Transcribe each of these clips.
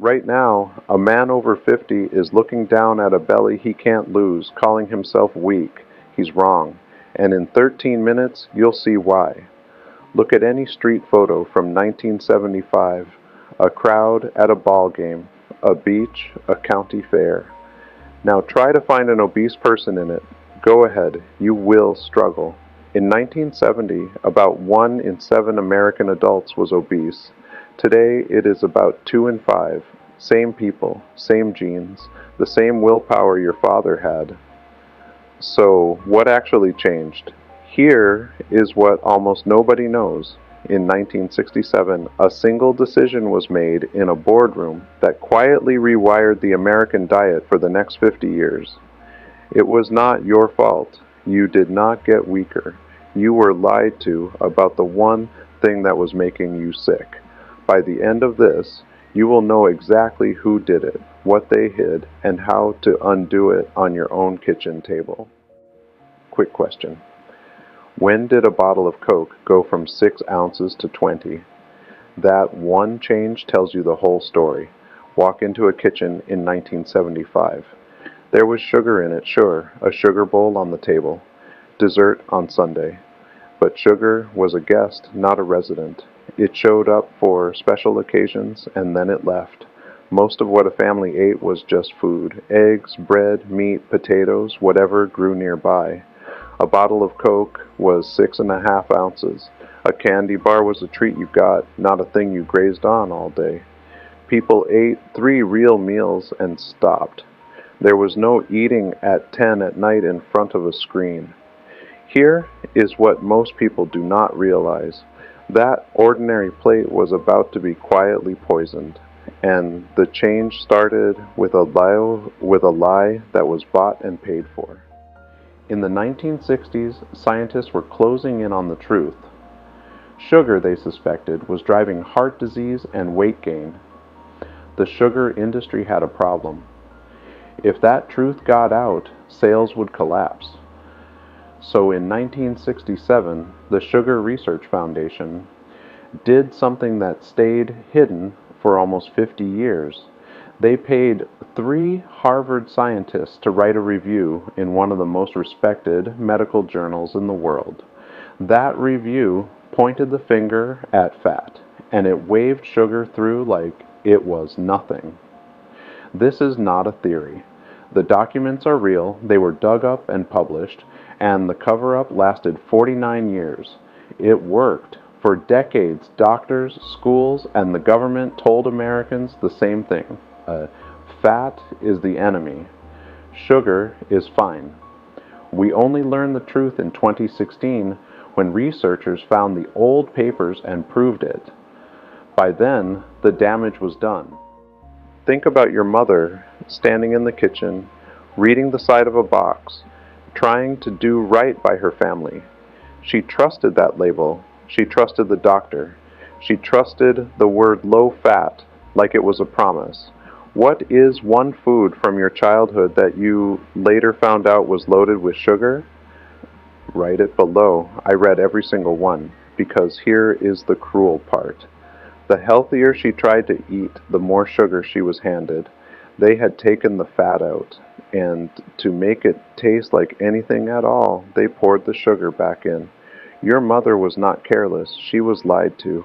Right now, a man over 50 is looking down at a belly he can't lose, calling himself weak. He's wrong. And in 13 minutes, you'll see why. Look at any street photo from 1975. A crowd at a ball game, a beach, a county fair. Now try to find an obese person in it. Go ahead, you will struggle. In 1970, about 1 in 7 American adults was obese. Today, it is about 2 in 5. Same people, same genes, the same willpower your father had. So, what actually changed? Here is what almost nobody knows. In 1967, a single decision was made in a boardroom that quietly rewired the American diet for the next 50 years. It was not your fault. You did not get weaker. You were lied to about the one thing that was making you sick. By the end of this, you will know exactly who did it, what they hid, and how to undo it on your own kitchen table. Quick question. When did a bottle of Coke go from 6 ounces to 20? That one change tells you the whole story. Walk into a kitchen in 1975. There was sugar in it, sure, a sugar bowl on the table. Dessert on Sunday. But sugar was a guest, not a resident. It showed up for special occasions and then it left. Most of what a family ate was just food. Eggs, bread, meat, potatoes, whatever grew nearby. A bottle of Coke was 6.5 ounces. A candy bar was a treat you got, not a thing you grazed on all day. People ate 3 real meals and stopped. There was no eating at 10 at night in front of a screen. Here is what most people do not realize. That ordinary plate was about to be quietly poisoned, and the change started with a lie that was bought and paid for. In the 1960s, scientists were closing in on the truth. Sugar, they suspected, was driving heart disease and weight gain. The sugar industry had a problem. If that truth got out, sales would collapse. So in 1967, the Sugar Research Foundation did something that stayed hidden for almost 50 years. They paid 3 Harvard scientists to write a review in one of the most respected medical journals in the world. That review pointed the finger at fat, and it waved sugar through like it was nothing. This is not a theory. The documents are real, they were dug up and published, and the cover-up lasted 49 years. It worked. For decades, doctors, schools, and the government told Americans the same thing. Fat is the enemy. Sugar is fine. We only learned the truth in 2016 when researchers found the old papers and proved it. By then, the damage was done. Think about your mother standing in the kitchen, reading the side of a box, trying to do right by her family. She trusted that label. She trusted the doctor. She trusted the word low fat like it was a promise. What is one food from your childhood that you later found out was loaded with sugar? Write it below. I read every single one, because here is the cruel part. The healthier she tried to eat, the more sugar she was handed. They had taken the fat out, and to make it taste like anything at all, they poured the sugar back in. Your mother was not careless. She was lied to,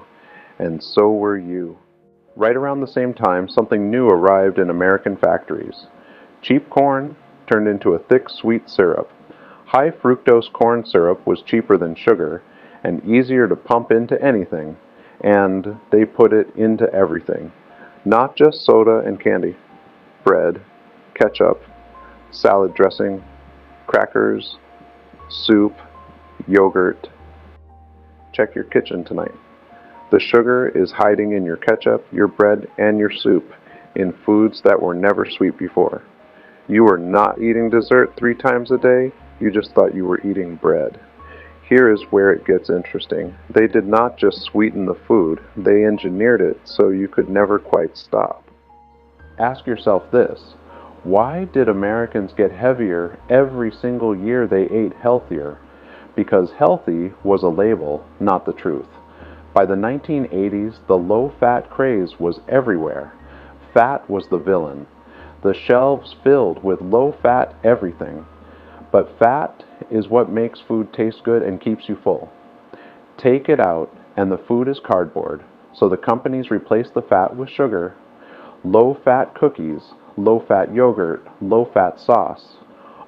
and so were you. Right around the same time, something new arrived in American factories. Cheap corn turned into a thick, sweet syrup. High fructose corn syrup was cheaper than sugar and easier to pump into anything, and they put it into everything. Not just soda and candy. Bread, ketchup, salad dressing, crackers, soup, yogurt. Check your kitchen tonight. The sugar is hiding in your ketchup, your bread, and your soup, in foods that were never sweet before. You were not eating dessert 3 times a day, you just thought you were eating bread. Here is where it gets interesting. They did not just sweeten the food, they engineered it so you could never quite stop. Ask yourself this: why did Americans get heavier every single year they ate healthier? Because healthy was a label, not the truth. By the 1980s, the low-fat craze was everywhere. Fat was the villain. The shelves filled with low-fat everything. But fat is what makes food taste good and keeps you full. Take it out, and the food is cardboard. So the companies replace the fat with sugar. Low-fat cookies, low-fat yogurt, low-fat sauce.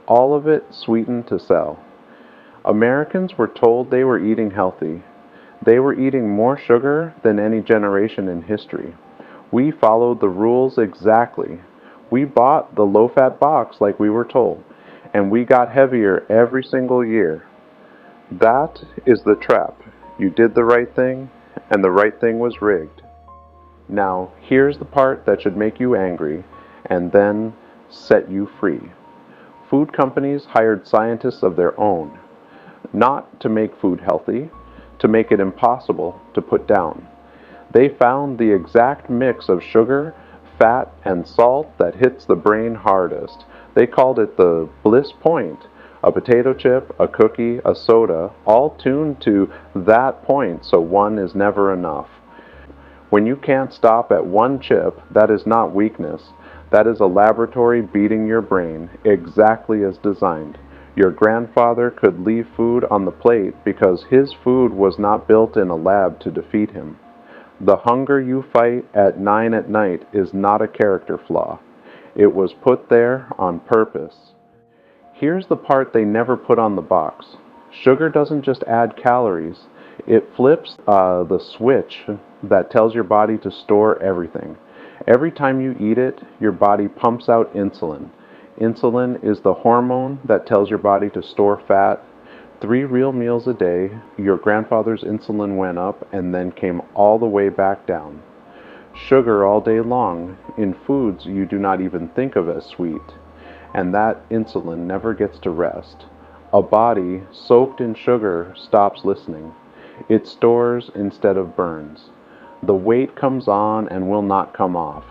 All of it sweetened to sell. Americans were told they were eating healthy. They were eating more sugar than any generation in history. We followed the rules exactly. We bought the low-fat box like we were told, and we got heavier every single year. That is the trap. You did the right thing, and the right thing was rigged. Now, here's the part that should make you angry, and then set you free. Food companies hired scientists of their own, not to make food healthy, to make it impossible to put down. They found the exact mix of sugar, fat, and salt that hits the brain hardest. They called it the bliss point. A potato chip, a cookie, a soda, all tuned to that point so one is never enough. When you can't stop at one chip, that is not weakness. That is a laboratory beating your brain, exactly as designed. Your grandfather could leave food on the plate because his food was not built in a lab to defeat him. The hunger you fight at 9 at night is not a character flaw. It was put there on purpose. Here's the part they never put on the box. Sugar doesn't just add calories. It flips the switch that tells your body to store everything. Every time you eat it, your body pumps out insulin. Insulin is the hormone that tells your body to store fat. 3 real meals a day, your grandfather's insulin went up and then came all the way back down. Sugar all day long in foods you do not even think of as sweet. And that insulin never gets to rest. A body soaked in sugar stops listening. It stores instead of burns. The weight comes on and will not come off.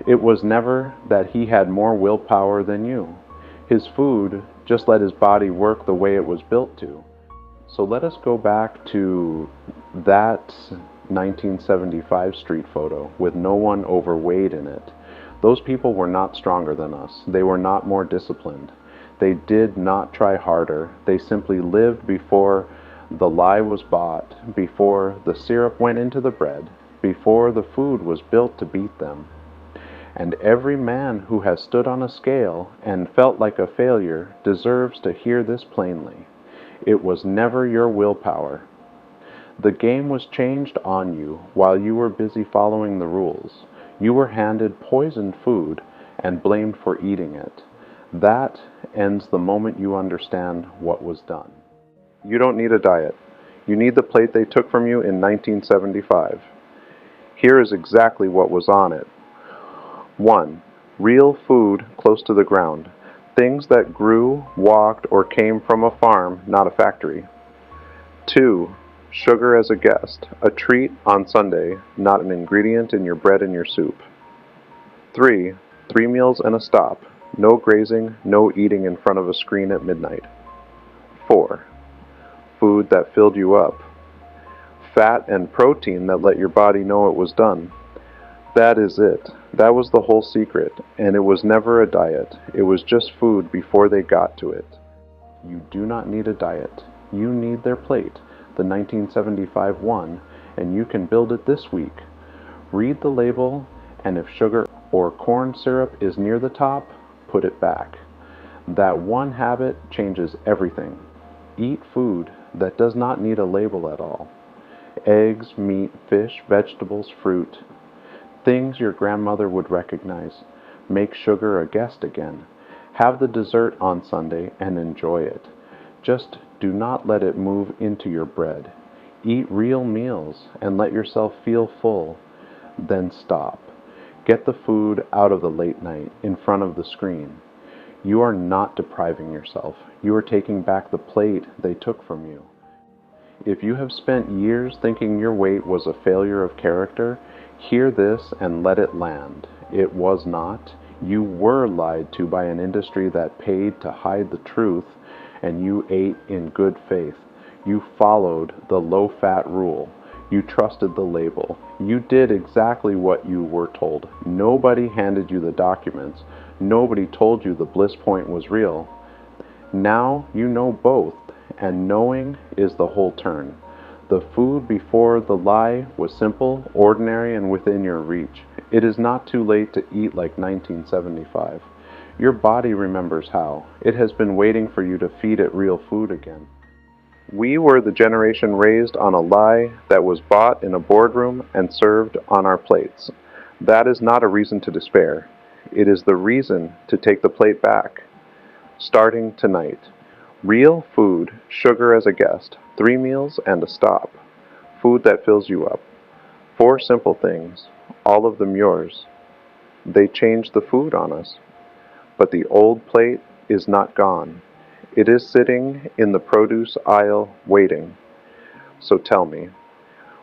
It was never that he had more willpower than you. His food just let his body work the way it was built to. So let us go back to that 1975 street photo with no one overweight in it. Those people were not stronger than us. They were not more disciplined. They did not try harder. They simply lived before the lie was bought, before the syrup went into the bread, before the food was built to beat them. And every man who has stood on a scale and felt like a failure deserves to hear this plainly. It was never your willpower. The game was changed on you while you were busy following the rules. You were handed poisoned food and blamed for eating it. That ends the moment you understand what was done. You don't need a diet. You need the plate they took from you in 1975. Here is exactly what was on it. 1. Real food close to the ground. Things that grew, walked, or came from a farm, not a factory. 2. Sugar as a guest, a treat on Sunday, not an ingredient in your bread and your soup. 3. 3 meals and a stop. No grazing, no eating in front of a screen at midnight. 4. Food that filled you up. Fat and protein that let your body know it was done. That is it. That was the whole secret, and it was never a diet. It was just food before they got to it. You do not need a diet. You need their plate, the 1975 one, and you can build it this week. Read the label, and if sugar or corn syrup is near the top, put it back. That one habit changes everything. Eat food that does not need a label at all. Eggs, meat, fish, vegetables, fruit. Things your grandmother would recognize. Make sugar a guest again. Have the dessert on Sunday and enjoy it. Just do not let it move into your bread. Eat real meals and let yourself feel full. Then stop. Get the food out of the late night in front of the screen. You are not depriving yourself. You are taking back the plate they took from you. If you have spent years thinking your weight was a failure of character, hear this and let it land. It was not. You were lied to by an industry that paid to hide the truth, and you ate in good faith. You followed the low-fat rule. You trusted the label. You did exactly what you were told. Nobody handed you the documents. Nobody told you the bliss point was real. Now you know both, and knowing is the whole turn. The food before the lie was simple, ordinary, and within your reach. It is not too late to eat like 1975. Your body remembers how. It has been waiting for you to feed it real food again. We were the generation raised on a lie that was bought in a boardroom and served on our plates. That is not a reason to despair. It is the reason to take the plate back. Starting tonight. Real food, sugar as a guest, 3 meals and a stop. Food that fills you up. 4 simple things, all of them yours. They changed the food on us. But the old plate is not gone. It is sitting in the produce aisle waiting. So tell me,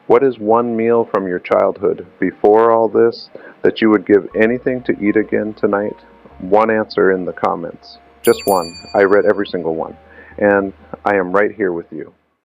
what is one meal from your childhood before all this that you would give anything to eat again tonight? One answer in the comments. Just one. I read every single one. And I am right here with you.